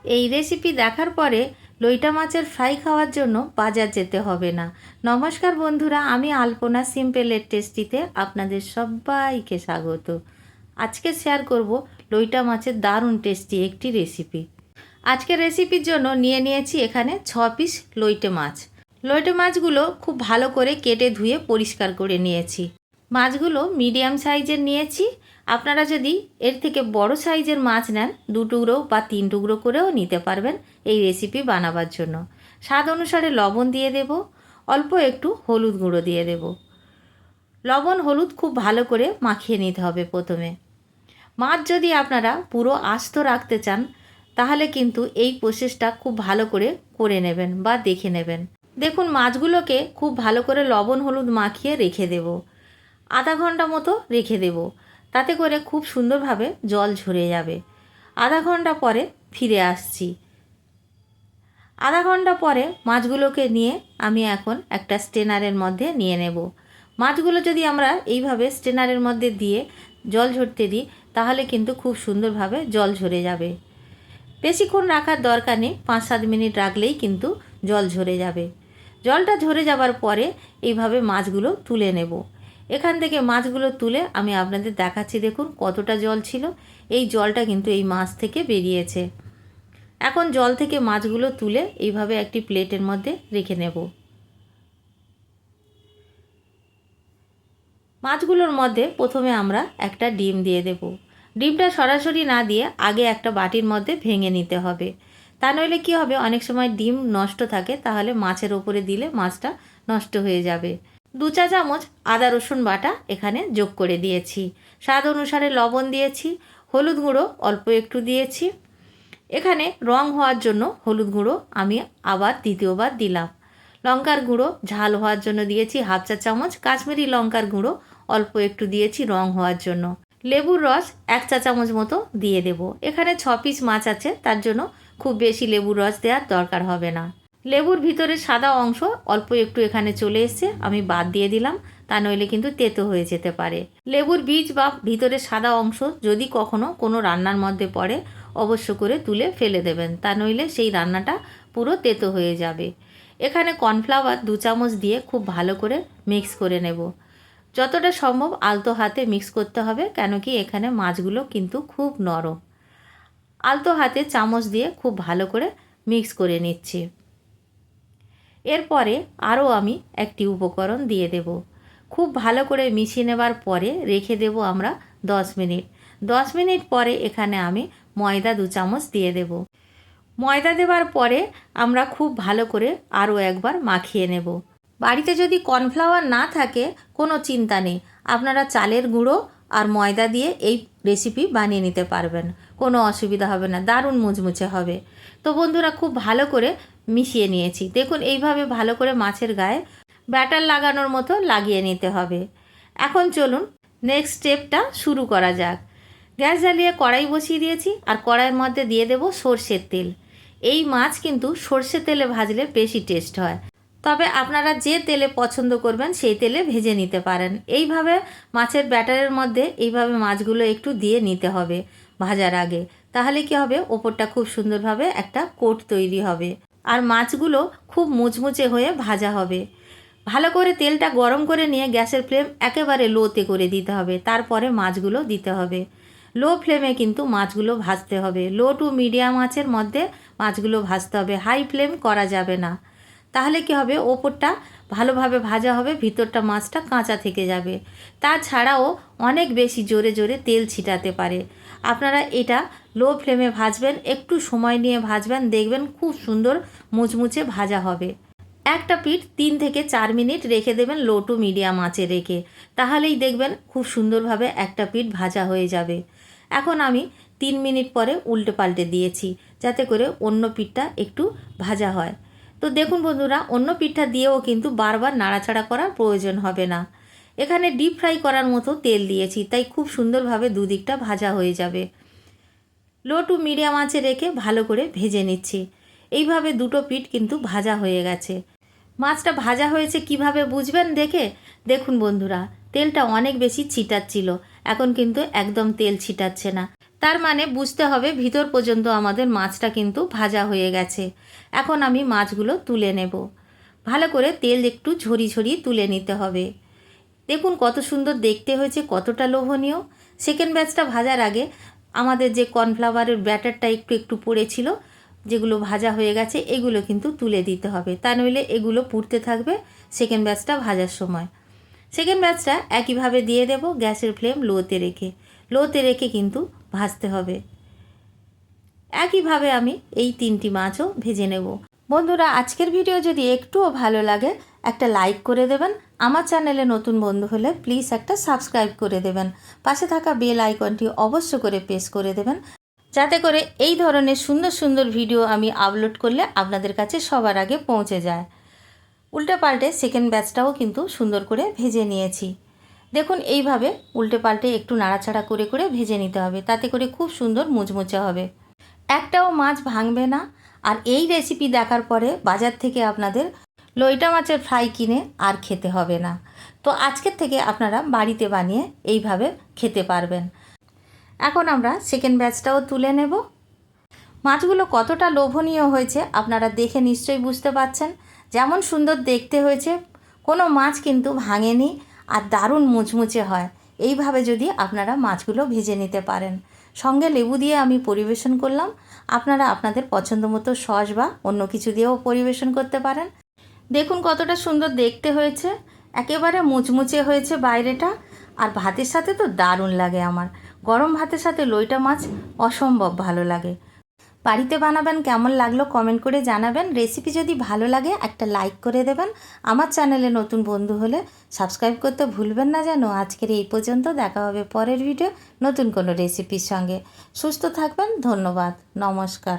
এই রেসিপি দেখার পরে লইটা মাছের ফ্রাই খাওয়ার জন্য বাজার যেতে হবে না। নমস্কার বন্ধুরা, আমি আলপনা সিম্পল এর টেস্টিতে আপনাদের সবাইকে স্বাগত। আজকে শেয়ার করব লইটা মাছের দারুণ টেস্টি একটি রেসিপি। আজকের রেসিপির জন্য নিয়ে নিয়েছি এখানে 6 পিস লইটে মাছ। লইটে মাছগুলো খুব ভালো করে কেটে ধুয়ে পরিষ্কার করে নিয়েছি। মাছগুলো মিডিয়াম সাইজের নিয়েছি। আপনারা যদি এর থেকে বড় সাইজের মাছ নেন 2 টুকরো বা 3 টুকরো করেও নিতে পারবেন এই রেসিপি বানাবার জন্য। স্বাদ অনুসারে লবণ দিয়ে দেব, অল্প একটু হলুদ গুঁড়ো দিয়ে দেব। লবণ হলুদ খুব ভালো করে মাখিয়ে নিতে হবে প্রথমে। মাছ যদি আপনারা পুরো আস্ত রাখতে চান তাহলে কিন্তু এই প্রসেসটা খুব ভালো করে নেবেন বা দেখে নেবেন। দেখুন, মাছগুলোকে খুব ভালো করে লবণ হলুদ মাখিয়ে রেখে দেব। আধা ঘন্টা মতো রেখে দেব, তাতে করে খুব সুন্দরভাবে জল ঝরে যাবে। আধা ঘন্টা পরে ফিরে আসছি। আধা ঘন্টা পরে মাছগুলোকে নিয়ে আমি এখন একটা স্ট্রেনারের মধ্যে নিয়ে নেব। মাছগুলো যদি আমরা এইভাবে স্ট্রেনারের মধ্যে দিয়ে জল ঝরতে দিই তাহলে কিন্তু খুব সুন্দরভাবে জল ঝরে যাবে। বেশিক্ষণ রাখার দরকার নেই, 5-7 মিনিট রাখলেই কিন্তু জল ঝরে যাবে। জলটা ঝরে যাবার পরে এইভাবে মাছগুলো তুলে নেব। এখান থেকে মাছগুলো তুলে আমি আপনাদের দেখাচ্ছি। দেখুন কতটা জল ছিল, এই জলটা কিন্তু এই মাছ থেকে বেরিয়েছে। এখন জল থেকে মাছগুলো তুলে এইভাবে একটি প্লেটের মধ্যে রেখে নেব। মাছগুলোর মধ্যে প্রথমে আমরা একটা ডিম দিয়ে দেব। ডিমটা সরাসরি না দিয়ে আগে একটা বাটির মধ্যে ভেঙে নিতে হবে, তা নইলে কী হবে, অনেক সময় ডিম নষ্ট থাকে, তাহলে মাছের ওপরে দিলে মাছটা নষ্ট হয়ে যাবে। 2 চা চামচ আদা রসুন বাটা এখানে যোগ করে দিয়েছি। স্বাদ অনুসারে লবণ দিয়েছি, হলুদ গুঁড়ো অল্প একটু দিয়েছি। এখানে রং হওয়ার জন্য হলুদ গুঁড়ো আমি আবার দ্বিতীয়বার দিলাম। লঙ্কার গুঁড়ো ঝাল হওয়ার জন্য দিয়েছি 1/2 চা চামচ। কাশ্মীরি লঙ্কার গুঁড়ো অল্প একটু দিয়েছি রং হওয়ার জন্য। লেবুর রস 1 চা চামচ মতো দিয়ে দেব। এখানে 6 পিস মাছ আছে, তার জন্য খুব বেশি লেবুর রস দেওয়ার দরকার হবে না। লেবুর ভিতরে সাদা অংশ অল্প একটু এখানে চলে এসছে, আমি বাদ দিয়ে দিলাম, তা নইলে কিন্তু তেতো হয়ে যেতে পারে। লেবুর বীজ বা ভিতরে সাদা অংশ যদি কখনো কোনো রান্নার মধ্যে পড়ে অবশ্য করে তুলে ফেলে দেবেন, তা নইলে সেই রান্নাটা পুরো তেতো হয়ে যাবে। এখানে কর্নফ্লাওয়ার 2 চামচ দিয়ে খুব ভালো করে মিক্স করে নেব। যতটা সম্ভব আলতো হাতে মিক্স করতে হবে, কেন কি এখানে মাছগুলো কিন্তু খুব নরম। আলতো হাতে চামচ দিয়ে খুব ভালো করে মিক্স করে নিচ্ছি। এরপরে আরও আমি একটি উপকরণ দিয়ে দেব। খুব ভালো করে মিশিয়ে নেবার পরে রেখে দেব আমরা 10 মিনিট। 10 মিনিট পরে এখানে আমি ময়দা 2 চামচ দিয়ে দেব। ময়দা দেওয়ার পরে আমরা খুব ভালো করে আরও একবার মাখিয়ে নেব। বাড়িতে যদি কর্নফ্লাওয়ার না থাকে কোনো চিন্তা নেই, আপনারা চালের গুঁড়ো আর ময়দা দিয়ে এই রেসিপি বানিয়ে নিতে পারবেন, কোনো অসুবিধা হবে না, দারুণ মুচমুচে হবে। তো বন্ধুরা, খুব ভালো করে মিশিয়ে নিয়েছি। দেখুন এইভাবে ভালো করে মাছের গায়ে ব্যাটার লাগানোর মতো লাগিয়ে নিতে হবে। এখন চলুন নেক্সট স্টেপটা শুরু করা যাক। গ্যাস জ্বালিয়ে কড়াই বসিয়ে দিয়েছি, আর কড়াইয়ের মধ্যে দিয়ে দেব সর্ষের তেল। এই মাছ কিন্তু সর্ষের তেলে ভাজলে বেশি টেস্ট হয়, তবে আপনারা যে তেলে পছন্দ করবেন সেই তেলে ভেজে নিতে পারেন। এইভাবে মাছের ব্যাটারের মধ্যে এইভাবে মাছগুলো একটু দিয়ে নিতে হবে ভাজার আগে, তাহলে কি হবে, ওপরটা খুব সুন্দরভাবে একটা কোট তৈরি হবে আর মাছগুলো খুব মুচমুচে হয়ে ভাজা হবে। ভালো করে তেলটা গরম করে নিয়ে গ্যাসের ফ্লেম একেবারে লোতে করে দিতে হবে, তারপরে মাছগুলো দিতে হবে। লো ফ্লেমে কিন্তু মাছগুলো ভাজতে হবে, লো টু মিডিয়াম আঁচের মধ্যে মাছগুলো ভাজতে হবে, হাই ফ্লেম করা যাবে না। তাহলে কি হবে, ওপরটা ভালোভাবে ভাজা হবে, ভিতরটা মাছটা কাঁচা থেকে যাবে। তাছাড়াও অনেক বেশি জোরে জোরে তেল ছিটাতে পারে। আপনারা এটা লো ফ্লেমে ভাজবেন, একটু সময় নিয়ে ভাজবেন, দেখবেন খুব সুন্দর মুচমুচে ভাজা হবে। একটা পিঠ 3 থেকে 4 মিনিট রেখে দেবেন লো টু মিডিয়াম আঁচে রেখে, তাহলেই দেখবেন খুব সুন্দরভাবে একটা পিঠ ভাজা হয়ে যাবে। এখন আমি 3 মিনিট পরে উল্টে পাল্টে দিয়েছি, যাতে করে অন্য পিঠটা একটু ভাজা হয়। তো দেখুন বন্ধুরা, অন্য পিঠটা দিয়েও কিন্তু বারবার নাড়াচাড়া করার প্রয়োজন হবে না। এখানে ডিপ ফ্রাই করার মতো তেল দিয়েছি, তাই খুব সুন্দরভাবে দুদিকটা ভাজা হয়ে যাবে। লো টু মিডিয়াম আঁচে রেখে ভালো করে ভেজে নিচ্ছি। এইভাবে দুটো পিঠ কিন্তু ভাজা হয়ে গেছে। মাছটা ভাজা হয়েছে কিভাবে বুঝবেন দেখে, দেখুন বন্ধুরা, তেলটা অনেক বেশি ছিটাচ্ছিল, এখন কিন্তু একদম তেল ছিটাচ্ছে না। তার মানে বুঝতে হবে ভিতর পর্যন্ত আমাদের মাছটা কিন্তু ভাজা হয়ে গেছে। এখন আমি মাছগুলো তুলে নেব। ভালো করে তেল একটু ঝরিয়ে তুলে নিতে হবে। দেখুন কত সুন্দর দেখতে হয়েছে, কতটা লোভনীয়। সেকেন্ড ব্যাচটা ভাজার আগে আমাদের যে কর্নফ্লাওয়ারের ব্যাটারটা একটু পড়েছিল, যেগুলো ভাজা হয়ে গেছে, এগুলো কিন্তু তুলে দিতে হবে, তা নইলে এগুলো পুড়তে থাকবে সেকেন্ড ব্যাচটা ভাজার সময়। সেকেন্ড ব্যাচটা একইভাবে দিয়ে দেব, গ্যাসের ফ্লেম লোতে রেখে কিন্তু ভাজতে হবে। একইভাবে আমি এই 3টি মাছও ভেজে নেব। বন্ধুরা, আজকের ভিডিও যদি একটুও ভালো লাগে একটা লাইক করে দেবেন। আমার চ্যানেলে নতুন বন্ধু হলে প্লিজ একটা সাবস্ক্রাইব করে দেবেন। পাশে থাকা বেল আইকনটি অবশ্য করে প্রেস করে দেবেন, যাতে করে এই ধরনের সুন্দর সুন্দর ভিডিও আমি আপলোড করলে আপনাদের কাছে সবার আগে পৌঁছে যায়। উল্টে পাল্টে সেকেন্ড ব্যাচটাও কিন্তু সুন্দর করে ভেজে নিয়েছি। দেখুন এইভাবে উল্টে পাল্টে একটু নাড়াচাড়া করে ভেজে নিতে হবে, তাতে করে খুব সুন্দর মুচমুচে হবে, একটাও মাছ ভাঙবে না। আর এই রেসিপি দেখার পরে বাজার থেকে আপনাদের লইটা মাছের ফ্রাই কিনে আর খেতে হবে না। তো আজকের থেকে আপনারা বাড়িতে বানিয়ে এইভাবে খেতে পারবেন। এখন আমরা সেকেন্ড ব্যাচটাও তুলে নেব। মাছগুলো কতটা লোভনীয় হয়েছে আপনারা দেখে নিশ্চয়ই বুঝতে পারছেন। যেমন সুন্দর দেখতে হয়েছে, কোনো মাছ কিন্তু ভাঙেনি আর দারুণ মুচমুচে হয়। এইভাবে যদি আপনারা মাছগুলো ভেজে নিতে পারেন, সঙ্গে লেবু দিয়ে আমি পরিবেশন করলাম। আপনারা আপনাদের পছন্দ মতো সস বা অন্য কিছু দিয়েও পরিবেশন করতে পারেন। দেখুন কতটা সুন্দর দেখতে হয়েছে, একেবারে মুচমুচে হয়েছে বাইরেটা। আর ভাতের সাথে তো দারুণ লাগে আমার, গরম ভাতের সাথে লইটা মাছ অসম্ভব ভালো লাগে। বাড়িতে বানাবেন, কেমন লাগলো কমেন্ট করে জানাবেন। রেসিপি যদি ভালো লাগে একটা লাইক করে দেবেন। আমার চ্যানেলে নতুন বন্ধু হলে সাবস্ক্রাইব করতে ভুলবেন না যেন। আজকের এই পর্যন্ত, দেখা হবে পরের ভিডিও নতুন কোনো রেসিপির সঙ্গে। সুস্থ থাকবেন, ধন্যবাদ, নমস্কার।